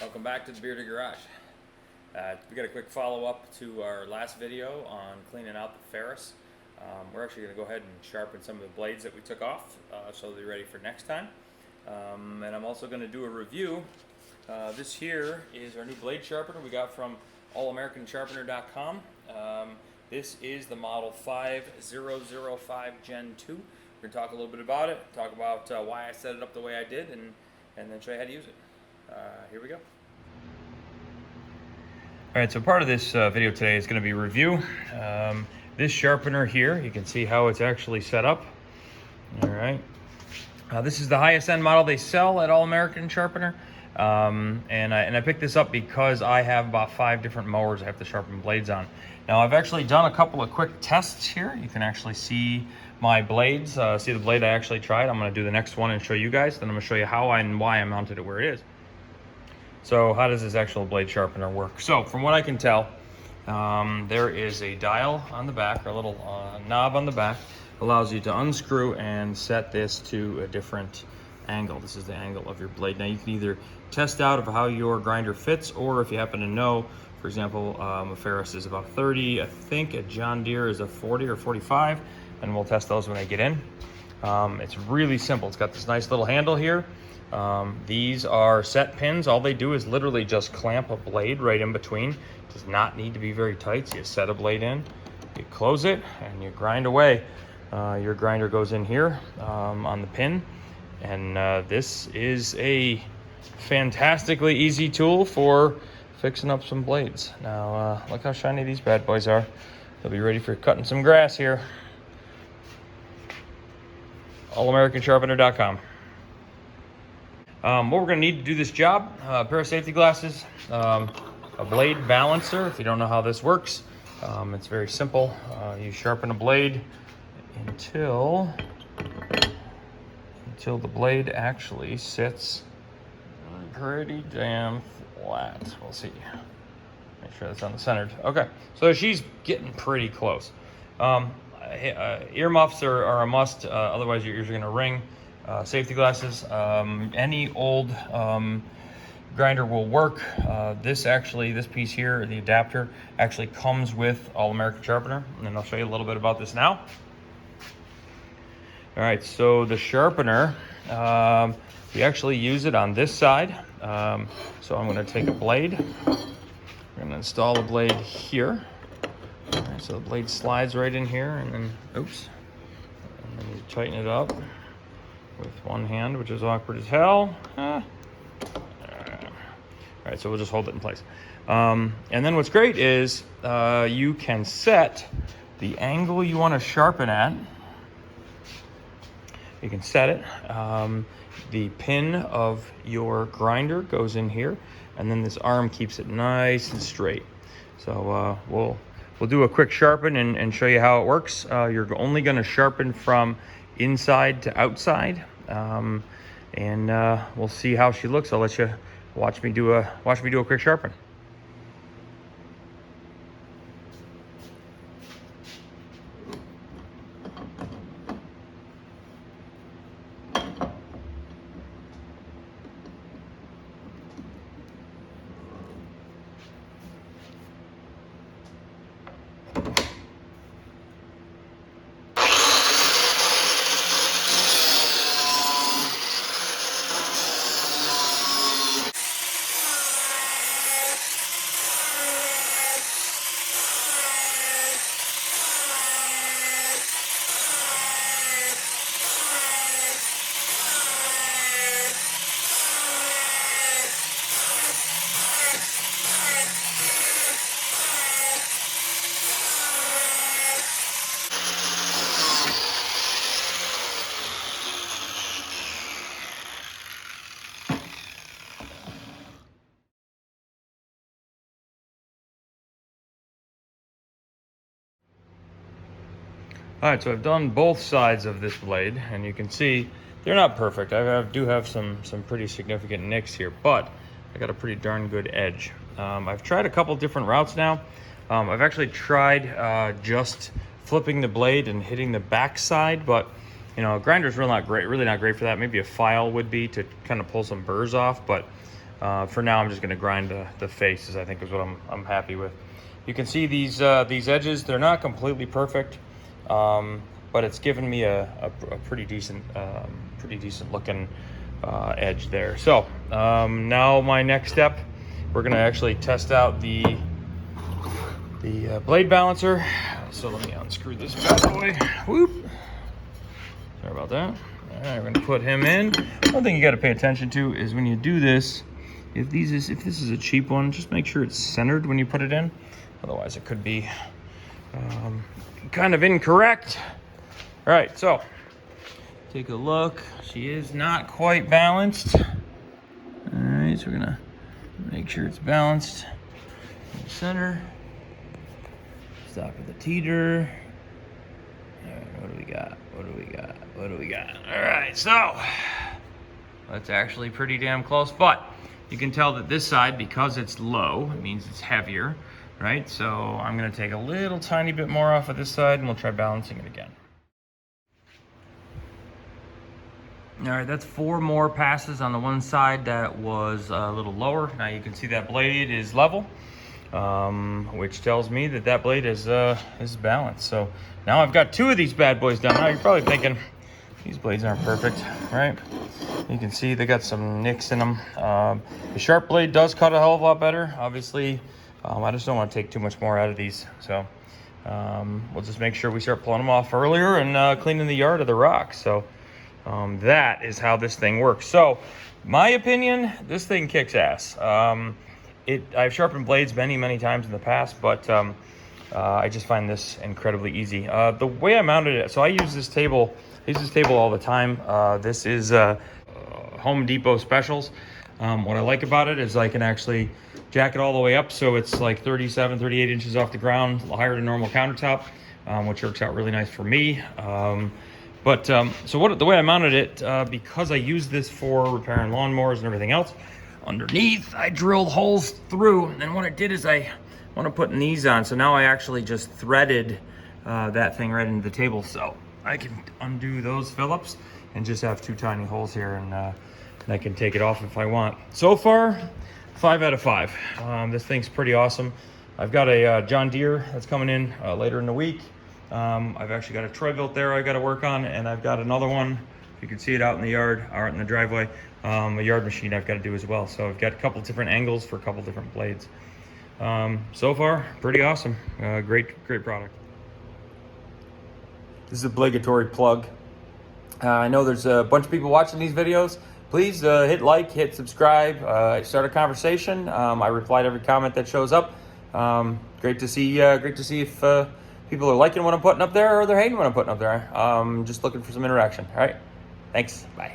Welcome back to the Bearded Garage. We got a quick follow-up to our last video on cleaning out the Ferris. We're actually going to go ahead and sharpen some of the blades that we took off so they're ready for next time. And I'm also going to do a review. This here is our new blade sharpener we got from allamericans.com. This is the model 5005 Gen 2. We're going to talk a little bit about it, talk about why I set it up the way I did, and then show you how to use it. Here we go. Alright, so part of this video today is going to be review. This sharpener here, you can see how it's actually set up. Alright. This is the highest end model they sell at All American Sharpener. And I picked this up because I have about 5 different mowers I have to sharpen blades on. Now I've actually done a couple of quick tests here. You can actually see my blades, see the blade I actually tried. I'm going to do the next one and show you guys. Then I'm going to show you how and why I mounted it where it is. So how does this actual blade sharpener work? So from what I can tell, there is a dial on the back, or a little knob on the back, allows you to unscrew and set this to a different angle. This is the angle of your blade. Now you can either test out of how your grinder fits, or if you happen to know, for example, a Ferris is about 30, I think a John Deere is a 40 or 45, and we'll test those when they get in. It's really simple. It's got this nice little handle here. These are set pins. All they do is literally just clamp a blade right in between. It does not need to be very tight. So you set a blade in, you close it, and you grind away. Your grinder goes in here on the pin, and this is a fantastically easy tool for fixing up some blades. Now look how shiny these bad boys are. They'll be ready for cutting some grass here. allamericans.com. What we're going to need to do this job, a pair of safety glasses, a blade balancer. If you don't know how this works, it's very simple. You sharpen a blade until the blade actually sits pretty damn flat. We'll see. Make sure that's on the centered. Okay, so she's getting pretty close. Earmuffs are a must, otherwise your ears are going to ring. Safety glasses, any old grinder will work. This piece here, the adapter, actually comes with All American Sharpener, and I'll show you a little bit about this now. All right, so the sharpener, we actually use it on this side. So I'm going to take a blade. I'm going to install the blade here. All right, so the blade slides right in here, and then, oops, and then you tighten it up with one hand, which is awkward as hell. All right, so we'll just hold it in place. And then what's great is you can set the angle you want to sharpen at. You can set it. The pin of your grinder goes in here, and then this arm keeps it nice and straight. So we'll do a quick sharpen and show you how it works. You're only going to sharpen from inside to outside, and we'll see how she looks. I'll let you watch me do a quick sharpen. All right, so I've done both sides of this blade, and you can see they're not perfect. I do have some pretty significant nicks here, but I got a pretty darn good edge. I've tried a couple different routes now. I've actually tried just flipping the blade and hitting the back side, but you know, a grinder's really not great for that. Maybe a file would be to kind of pull some burrs off, but For now, I'm just going to grind the faces, I think is what I'm happy with. You can see these edges, they're not completely perfect, but it's given me a pretty decent looking edge there. So now my next step, we're going to actually test out the blade balancer. So let me unscrew this bad boy. Whoop. Sorry about that. All right, we're going to put him in. One thing you got to pay attention to is when you do this, if this is a cheap one, just make sure it's centered when you put it in. Otherwise, it could be kind of incorrect. All right, so take a look. She is not quite balanced. All right, so we're gonna make sure it's balanced in the center. Stop at the teeter. All right, what do we got? What do we got? What do we got? All right, so that's actually pretty damn close, but you can tell that this side, because it's low, it means it's heavier, right? So I'm gonna take a little tiny bit more off of this side and we'll try balancing it again. All right, that's 4 more passes on the one side that was a little lower. Now you can see that blade is level, which tells me that that blade is balanced. So now I've got 2 of these bad boys done. Now you're probably thinking, these blades aren't perfect, right? You can see they got some nicks in them. The sharp blade does cut a hell of a lot better. Obviously, I just don't want to take too much more out of these. So we'll just make sure we start pulling them off earlier and cleaning the yard of the rocks. So that is how this thing works. So my opinion, this thing kicks ass. I've sharpened blades many times in the past, but I just find this incredibly easy. The way I mounted it, so I use this table all the time. This is Home Depot Specials. What I like about it is I can actually jack it all the way up, so it's like 37, 38 inches off the ground, higher than normal countertop, which works out really nice for me. So the way I mounted it, because I use this for repairing lawnmowers and everything else, underneath I drilled holes through, and what I did is I want to put these on. So now I actually just threaded that thing right into the table, so I can undo those Phillips and just have 2 tiny holes here, and I can take it off if I want. So far, 5 out of 5. This thing's pretty awesome. I've got a John Deere that's coming in later in the week. I've actually got a Troy-Bilt there I got to work on, and I've got another one, if you can see it out in the yard, or out in the driveway, a yard machine I've got to do as well. So I've got a couple different angles for a couple different blades. So far, pretty awesome. Great product. This is a obligatory plug. I know there's a bunch of people watching these videos. Please hit like, hit subscribe, start a conversation. I reply to every comment that shows up. Great to see if people are liking what I'm putting up there or they're hating what I'm putting up there. Just looking for some interaction. All right, thanks, bye.